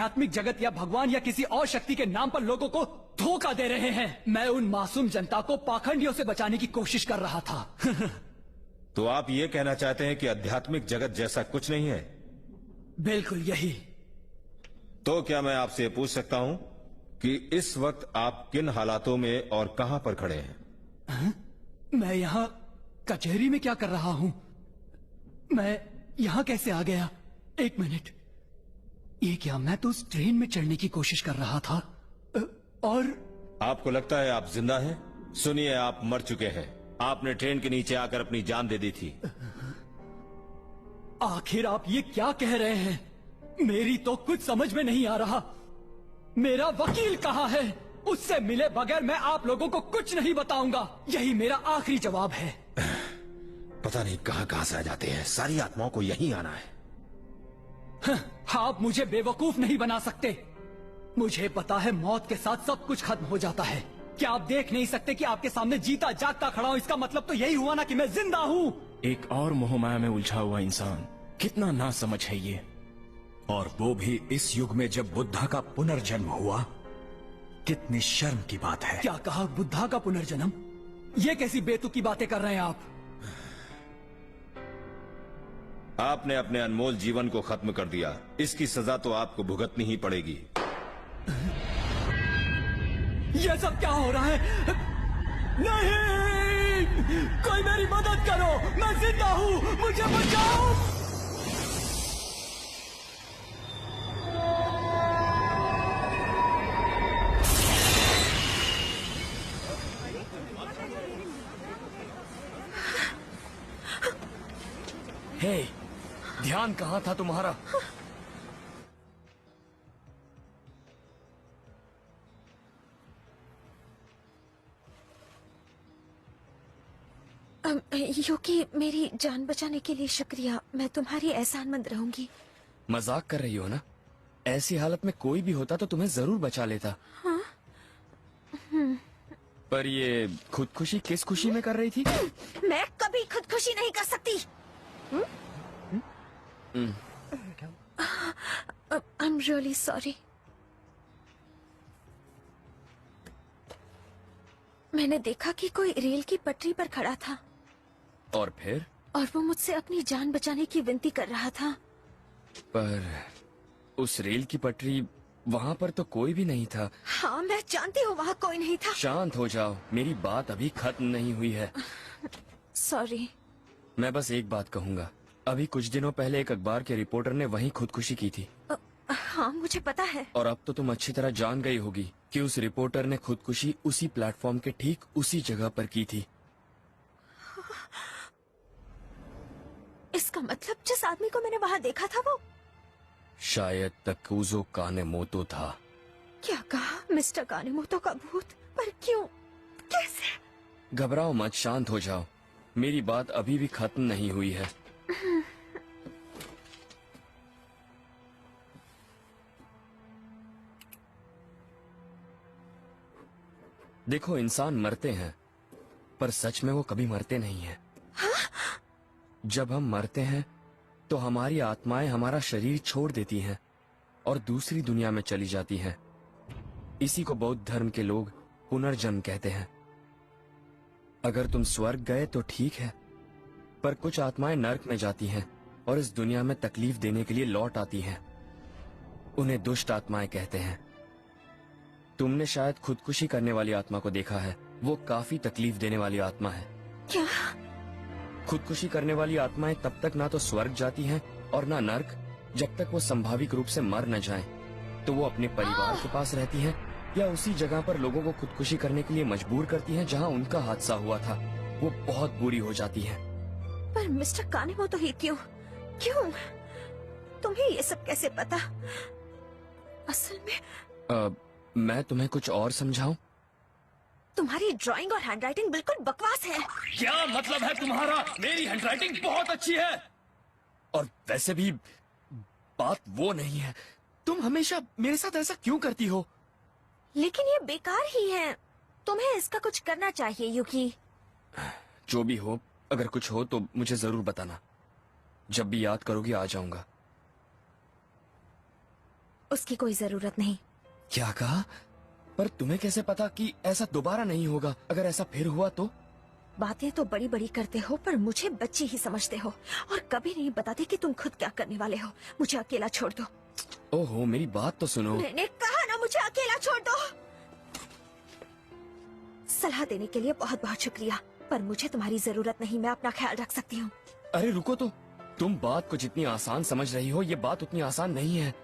आध्यात्मिक जगत या भगवान या किसी और शक्ति के नाम पर लोगों को धोखा दे रहे हैं। मैं उन मासूम जनता को पाखंडियों से बचाने की कोशिश कर रहा था। तो आप ये कहना चाहते हैं कि आध्यात्मिक जगत जैसा कुछ नहीं है? बिल्कुल यही। तो क्या मैं आपसे पूछ सकता हूं कि इस वक्त आप किन हालातों में और कहां पर खड़े हैं? मैं यहाँ कचहरी में क्या कर रहा हूँ? मैं यहाँ कैसे आ गया? एक मिनट, ये क्या मैं तो उस ट्रेन में चढ़ने की कोशिश कर रहा था और आपको लगता है आप जिंदा हैं? सुनिए, आप मर चुके हैं। आपने ट्रेन के नीचे आकर अपनी जान दे दी थी। आखिर आप ये क्या कह रहे हैं? मेरी तो कुछ समझ में नहीं आ रहा। मेरा वकील कहाँ है? उससे मिले बगैर मैं आप लोगों को कुछ नहीं बताऊंगा। यही मेरा आखिरी जवाब है। पता नहीं कहां से आ जाते हैं। सारी आत्माओं को यहीं आना है। आप मुझे बेवकूफ नहीं बना सकते। मुझे पता है मौत के साथ सब कुछ खत्म हो जाता है। क्या आप देख नहीं सकते कि आपके सामने जीता जागता खड़ा हूँ? इसका मतलब तो यही हुआ ना कि मैं जिंदा हूँ। एक और मोहमाया में उलझा हुआ इंसान, कितना नासमझ है ये। और वो भी इस युग में जब बुद्धा का पुनर्जन्म हुआ। कितनी शर्म की बात है। क्या कहा? बुद्धा का पुनर्जन्म? ये कैसी बेतुकी बातें कर रहे हैं आप? आपने अपने अनमोल जीवन को खत्म कर दिया। इसकी सजा तो आपको भुगतनी ही पड़ेगी। ये सब क्या हो रहा है? नहीं, कोई मेरी मदद करो। मैं जिंदा हूँ, मुझे बचाओ। हे, ध्यान कहाँ था तुम्हारा? युकी, मेरी जान बचाने के लिए शुक्रिया। मैं तुम्हारी एहसानमंद रहूंगी। मजाक कर रही हो ना? ऐसी हालत में कोई भी होता तो तुम्हें जरूर बचा लेता। हाँ? पर ये खुदकुशी किस खुशी में कर रही थी? मैं कभी खुदकुशी नहीं कर सकती। I'm really sorry। मैंने देखा कि कोई रेल की पटरी पर खड़ा था। और फिर? और वो मुझसे अपनी जान बचाने की विनती कर रहा था। पर उस रेल की पटरी, वहाँ पर तो कोई भी नहीं था। हाँ, मैं जानती हूँ वहाँ कोई नहीं था। शांत हो जाओ, मेरी बात अभी खत्म नहीं हुई है। सॉरी। मैं बस एक बात कहूँगा। अभी कुछ दिनों पहले एक अखबार के रिपोर्टर ने वहीं खुदकुशी की थी। हाँ, मुझे पता है। और अब तो तुम अच्छी तरह जान गई होगी कि उस रिपोर्टर ने खुदकुशी उसी प्लेटफॉर्म के ठीक उसी जगह पर की थी। इसका मतलब जिस आदमी को मैंने वहाँ देखा था वो शायद तकुज़ो कानेमोतो था। क्या कहा? मिस्टर कानेमोतो का भूत? पर क्यों? कैसे? घबराओ मत, शांत हो जाओ। मेरी बात अभी भी खत्म नहीं हुई है। देखो, इंसान मरते हैं, पर सच में वो कभी मरते नहीं हैं। जब हम मरते हैं तो हमारी आत्माएं हमारा शरीर छोड़ देती हैं और दूसरी दुनिया में चली जाती हैं। इसी को बौद्ध धर्म के लोग पुनर्जन्म कहते हैं। अगर तुम स्वर्ग गए तो ठीक है, पर कुछ आत्माएं नर्क में जाती हैं और इस दुनिया में तकलीफ देने के लिए लौट आती हैं। उन्हें दुष्ट आत्माएं कहते हैं। तुमने शायद खुदकुशी करने वाली आत्मा को देखा है। वो काफी तकलीफ देने वाली आत्मा है। क्या? खुदकुशी करने वाली आत्माएं तब तक ना तो स्वर्ग जाती हैं और ना नर्क, जब तक वो संभाविक रूप से मर न जाएं। तो वो अपने परिवार के पास रहती हैं या उसी जगह पर लोगों को खुदकुशी करने के लिए मजबूर करती हैं जहां उनका हादसा हुआ था। वो बहुत बुरी हो जाती हैं। पर मिस्टर कानेमोतो ही क्यों? क्यों? तुम्हें ये सब कैसे पता? असल में मैं तुम्हें कुछ और समझाऊं? तुम्हारी ड्राइंग और हैंडराइटिंग बिल्कुल बकवास है। क्या मतलब है तुम्हारा? मेरी हैंडराइटिंग बहुत अच्छी है। और वैसे भी बात वो नहीं है। तुम हमेशा मेरे साथ ऐसा क्यों करती हो? लेकिन ये बेकार ही है। तुम्हें इसका कुछ करना चाहिए युकी। जो भी हो, अगर कुछ हो तो मुझे जरूर बताना। जब भी याद करोगी आ जाऊंगा। उसकी कोई जरूरत नहीं। क्या कहा? पर तुम्हें कैसे पता कि ऐसा दोबारा नहीं होगा? अगर ऐसा फिर हुआ तो? बातें तो बड़ी बड़ी करते हो पर मुझे बच्ची ही समझते हो और कभी नहीं बताते कि तुम खुद क्या करने वाले हो। मुझे अकेला छोड़ दो। ओहो, मेरी बात तो सुनो। मैंने कहा ना, मुझे अकेला छोड़ दो। सलाह देने के लिए बहुत बहुत शुक्रिया, पर मुझे तुम्हारी जरूरत नहीं। मैं अपना ख्याल रख सकती हूँ। अरे रुको तो, तुम बात को जितनी आसान समझ रही हो, ये बात उतनी आसान नहीं है।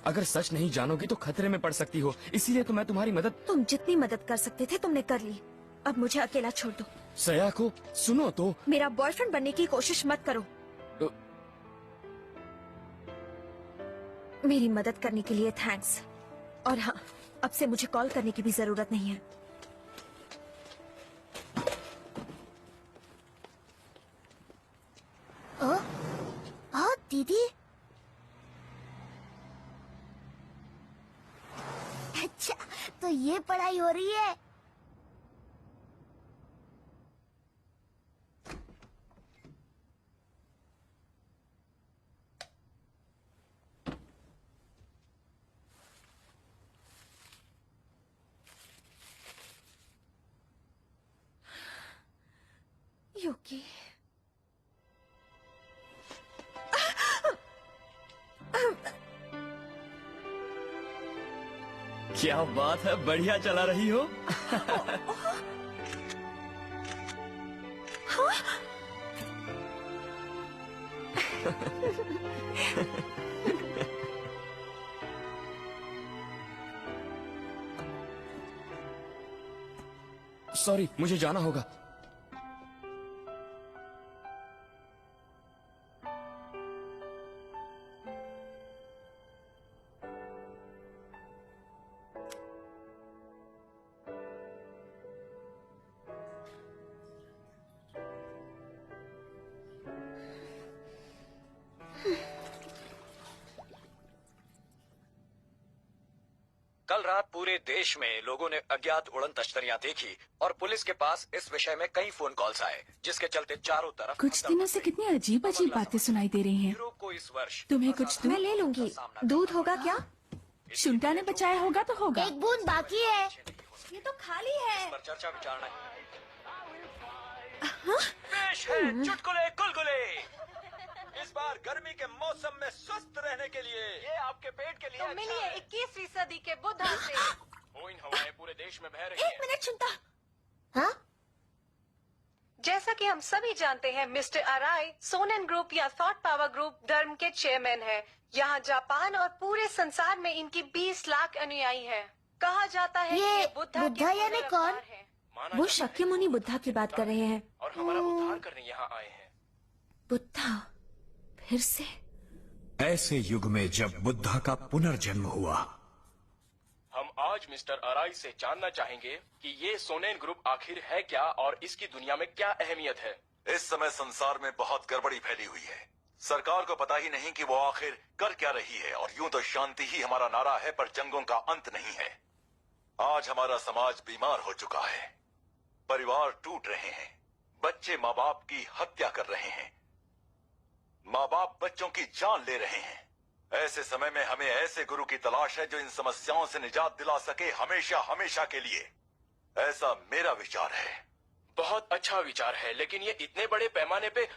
अगर सच नहीं जानोगी तो खतरे में पड़ सकती हो, इसीलिए तो मैं तुम्हारी मदद। तुम जितनी मदद कर सकते थे तुमने कर ली, अब मुझे अकेला छोड़ दो। सयाको, सुनो तो। मेरा बॉयफ्रेंड बनने की कोशिश मत करो। मेरी मदद करने के लिए थैंक्स। और हाँ, अब से मुझे कॉल करने की भी जरूरत नहीं है। दीदी, अच्छा तो ये पढ़ाई हो रही है। युकी, क्या बात है, बढ़िया चला रही हो। सॉरी, मुझे जाना होगा। कल रात पूरे देश में लोगों ने अज्ञात उड़न तश्तरियां देखी और पुलिस के पास इस विषय में कई फोन कॉल्स आए, जिसके चलते चारों तरफ कुछ दिनों से कितनी अजीब अजीब बातें सुनाई दे रही हैं। यूरोप को इस वर्ष तुम्हें कुछ मैं ले लूंगी। दूध होगा क्या? शुंटा ने बचाया होगा तो होगा। एक बूंद बाकी है। ये तो खाली है। पर चर्चा विचारना पेश है चुटकुले गुलगुले। इस बार गर्मी के मौसम में स्वस्थ रहने के लिए ये आपके पेट के लिए अच्छा है। 21वीं सदी के बुद्धा से। बोइन हवाएं पूरे देश में बह रही एक हैं। मिनट चिंता। हाँ? जैसा कि हम सभी जानते हैं, मिस्टर अराई सोनेन ग्रुप या थॉट पावर ग्रुप धर्म के चेयरमैन हैं। यहाँ जापान और पूरे संसार में इनकी 20 लाख अनुयायी हैं। कहा जाता है कि ये ये बुद्धा के बुद्धा यानी पुनः कौन? अवतार हैं। माना वो जाता है शाक्यमुनि बुद्धा की बात कर रहे हैं। और हमारा उद्धार करने यहाँ आए हैं। बुद्धा फिर से? ऐसे युग में जब बुद्धा का पुनर्जन्म हुआ, हम आज मिस्टर अराई से जानना चाहेंगे कि ये सोनेन ग्रुप आखिर है क्या और इसकी दुनिया में क्या अहमियत है। इस समय संसार में बहुत गड़बड़ी फैली हुई है। सरकार को पता ही नहीं कि वो आखिर कर क्या रही है, और यूं तो शांति ही हमारा नारा है, पर जंगों का अंत नहीं है। आज हमारा समाज बीमार हो चुका है, परिवार टूट रहे हैं, बच्चे माँ बाप की हत्या कर रहे हैं, माँ बाप बच्चों की जान ले रहे हैं। ऐसे समय में हमें ऐसे गुरु की तलाश है जो इन समस्याओं से निजात दिला सके, हमेशा हमेशा के लिए। ऐसा मेरा विचार है। बहुत अच्छा विचार है, लेकिन ये इतने बड़े पैमाने पे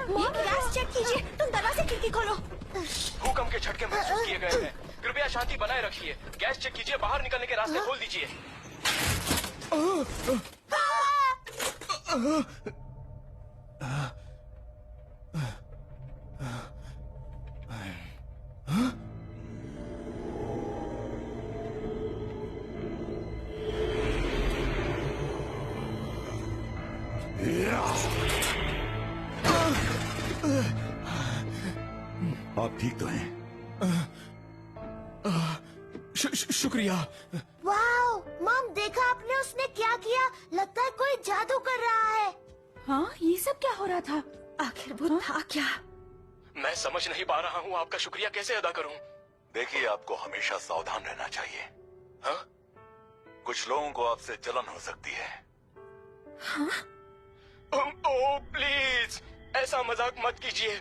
मॉम, गैस चेक कीजिए। तुम दरवाजे खिड़की खोलो। भूकंप के झटके महसूस किए गए हैं। कृपया शांति बनाए रखिए। गैस चेक कीजिए, बाहर निकलने के रास्ते खोल दीजिए। आप ठीक तो हैं? शुक्रिया। वाओ, मॉम देखा आपने उसने क्या किया? लगता है कोई जादू कर रहा है। हाँ, ये सब क्या हो रहा था? आखिर बुद्धा क्या? मैं समझ नहीं पा रहा हूँ, आपका शुक्रिया कैसे अदा करूँ। देखिए, आपको हमेशा सावधान रहना चाहिए। हाँ? कुछ लोगों को आपसे जलन हो सकती है। ओह प्लीज, ऐसा मजाक मत कीजिए।